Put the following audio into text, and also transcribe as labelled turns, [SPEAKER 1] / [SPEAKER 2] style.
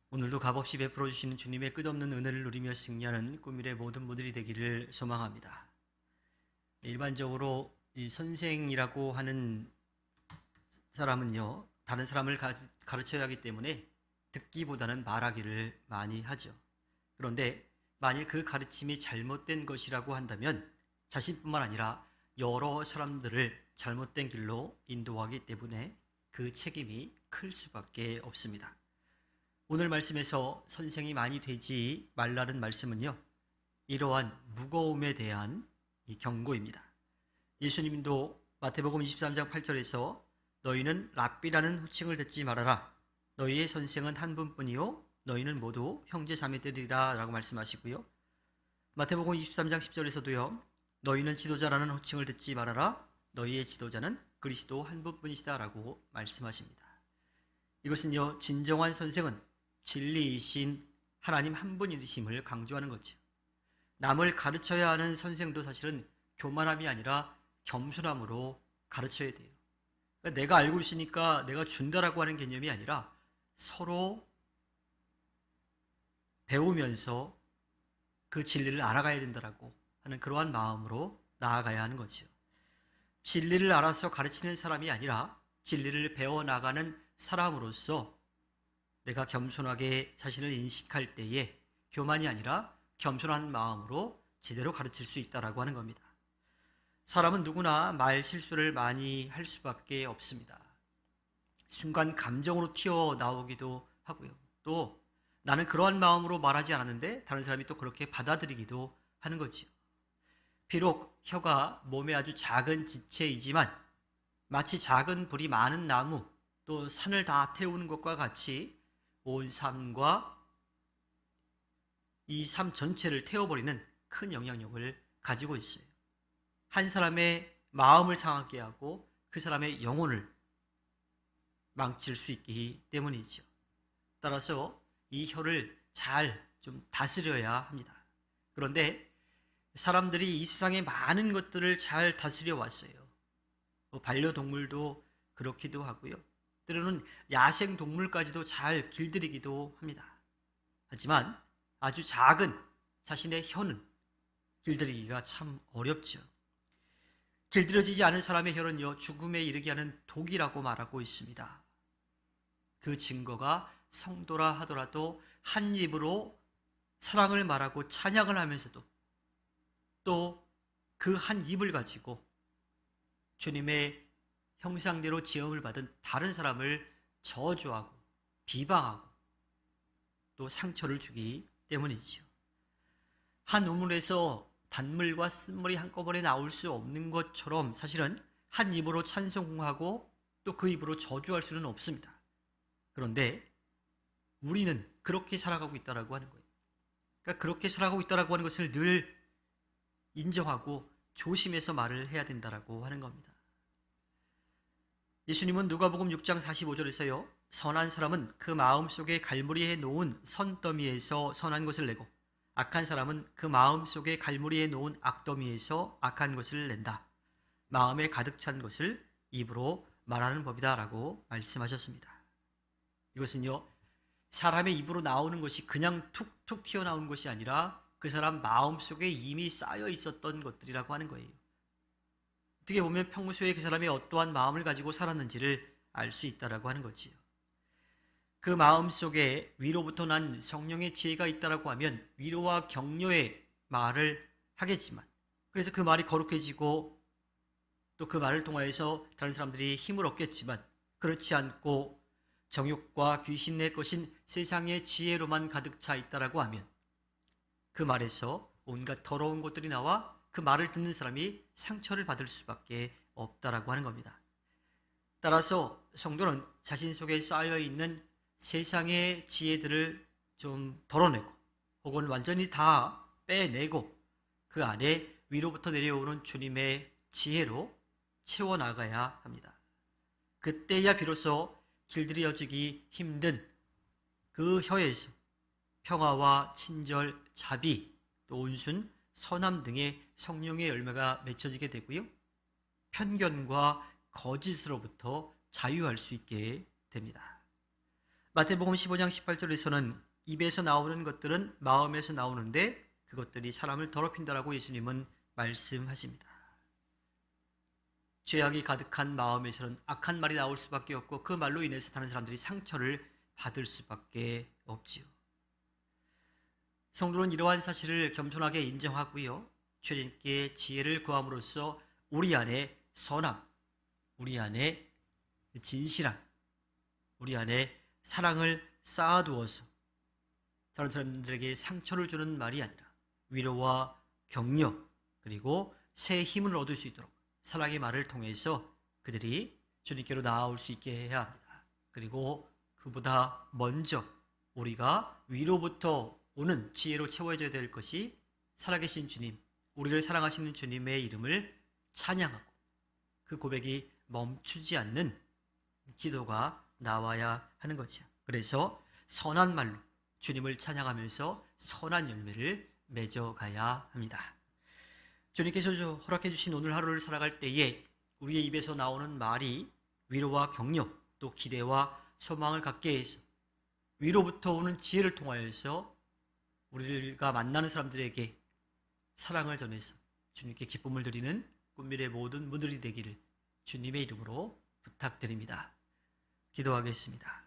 [SPEAKER 1] 오늘도 값없이 베풀어 주시는 주님의 끝없는 은혜를 누리며 승리하는 꿈일의 모든 분들이 되기를 소망합니다. 일반적으로 이 선생이라고 하는 사람은요, 다른 사람을 가르쳐야 하기 때문에 듣기보다는 말하기를 많이 하죠. 그런데 만일 그 가르침이 잘못된 것이라고 한다면 자신뿐만 아니라 여러 사람들을 잘못된 길로 인도하기 때문에 그 책임이 클 수밖에 없습니다. 오늘 말씀에서 선생이 많이 되지 말라는 말씀은요, 이러한 무거움에 대한 이 경고입니다. 예수님도 마태복음 23장 8절에서 너희는 랍비라는 호칭을 듣지 말아라. 너희의 선생은 한 분뿐이요 너희는 모두 형제 자매들이라 라고 말씀하시고요. 마태복음 23장 10절에서도요. 너희는 지도자라는 호칭을 듣지 말아라. 너희의 지도자는 그리스도 한 분뿐이시다 라고 말씀하십니다. 이것은요, 진정한 선생은 진리이신 하나님 한 분이심을 강조하는 거죠. 남을 가르쳐야 하는 선생도 사실은 교만함이 아니라 겸손함으로 가르쳐야 돼요. 그러니까 내가 알고 있으니까 내가 준다라고 하는 개념이 아니라 서로 배우면서 그 진리를 알아가야 된다라고 하는 그러한 마음으로 나아가야 하는 거죠. 진리를 알아서 가르치는 사람이 아니라 진리를 배워나가는 사람으로서 내가 겸손하게 자신을 인식할 때에 교만이 아니라 겸손한 마음으로 제대로 가르칠 수 있다라고 하는 겁니다. 사람은 누구나 말 실수를 많이 할 수밖에 없습니다. 순간 감정으로 튀어나오기도 하고요. 또 나는 그러한 마음으로 말하지 않았는데 다른 사람이 또 그렇게 받아들이기도 하는 거지요. 비록 혀가 몸에 아주 작은 지체이지만 마치 작은 불이 많은 나무 또 산을 다 태우는 것과 같이 온 삶과 이 삶 전체를 태워버리는 큰 영향력을 가지고 있어요. 한 사람의 마음을 상하게 하고 그 사람의 영혼을 망칠 수 있기 때문이죠. 따라서 이 혀를 잘 좀 다스려야 합니다. 그런데 사람들이 이 세상의 많은 것들을 잘 다스려 왔어요. 반려동물도 그렇기도 하고요. 때로는 야생 동물까지도 잘 길들이기도 합니다. 하지만 아주 작은 자신의 혀는 길들이기가 참 어렵죠. 길들여지지 않은 사람의 혀는요, 죽음에 이르게 하는 독이라고 말하고 있습니다. 그 증거가 성도라 하더라도 한 입으로 사랑을 말하고 찬양을 하면서도 또 그 한 입을 가지고 주님의 형상대로 지음을 받은 다른 사람을 저주하고 비방하고 또 상처를 주기 때문이지요. 한 우물에서 단물과 쓴물이 한꺼번에 나올 수 없는 것처럼 사실은 한 입으로 찬송하고 또 그 입으로 저주할 수는 없습니다. 그런데 우리는 그렇게 살아가고 있다라고 하는 거예요. 그러니까 그렇게 살아가고 있다라고 하는 것을 늘 인정하고 조심해서 말을 해야 된다라고 하는 겁니다. 예수님은 누가복음 6장 45절에서요. 선한 사람은 그 마음속에 갈무리해 놓은 선더미에서 선한 것을 내고 악한 사람은 그 마음속에 갈무리해 놓은 악더미에서 악한 것을 낸다. 마음에 가득 찬 것을 입으로 말하는 법이다라고 말씀하셨습니다. 이것은요. 사람의 입으로 나오는 것이 그냥 툭툭 튀어나오는 것이 아니라 그 사람 마음속에 이미 쌓여 있었던 것들이라고 하는 거예요. 어떻게 보면 평소에 그 사람이 어떠한 마음을 가지고 살았는지를 알 수 있다라고 하는 거지요. 그 마음 속에 위로부터 난 성령의 지혜가 있다라고 하면 위로와 격려의 말을 하겠지만, 그래서 그 말이 거룩해지고 또 그 말을 통하여서 다른 사람들이 힘을 얻겠지만, 그렇지 않고 정욕과 귀신의 것인 세상의 지혜로만 가득 차 있다라고 하면 그 말에서 온갖 더러운 것들이 나와 그 말을 듣는 사람이 상처를 받을 수밖에 없다라고 하는 겁니다. 따라서 성도는 자신 속에 쌓여있는 세상의 지혜들을 좀 덜어내고 혹은 완전히 다 빼내고 그 안에 위로부터 내려오는 주님의 지혜로 채워나가야 합니다. 그때야 비로소 길들여지기 힘든 그 혀에서 평화와 친절, 자비, 또 온순, 선함 등의 성령의 열매가 맺혀지게 되고요. 편견과 거짓으로부터 자유할 수 있게 됩니다. 마태복음 15장 18절에서는 입에서 나오는 것들은 마음에서 나오는데 그것들이 사람을 더럽힌다라고 예수님은 말씀하십니다. 죄악이 가득한 마음에서는 악한 말이 나올 수밖에 없고 그 말로 인해서 다른 사람들이 상처를 받을 수밖에 없지요. 성도는 이러한 사실을 겸손하게 인정하고요. 주님께 지혜를 구함으로써 우리 안에 선함, 우리 안에 진실함, 우리 안에 사랑을 쌓아두어서 다른 사람들에게 상처를 주는 말이 아니라 위로와 격려 그리고 새 힘을 얻을 수 있도록 사랑의 말을 통해서 그들이 주님께로 나아올 수 있게 해야 합니다. 그리고 그보다 먼저 우리가 위로부터 오는 지혜로 채워져야 될 것이 살아계신 주님, 우리를 사랑하시는 주님의 이름을 찬양하고 그 고백이 멈추지 않는 기도가 나와야 하는 거죠. 그래서 선한 말로 주님을 찬양하면서 선한 열매를 맺어가야 합니다. 주님께서 허락해 주신 오늘 하루를 살아갈 때에 우리의 입에서 나오는 말이 위로와 격려 또 기대와 소망을 갖게 해서 위로부터 오는 지혜를 통하여서 우리가 만나는 사람들에게 사랑을 전해서 주님께 기쁨을 드리는 꿈밀의 모든 분들이 되기를 주님의 이름으로 부탁드립니다. 기도하겠습니다.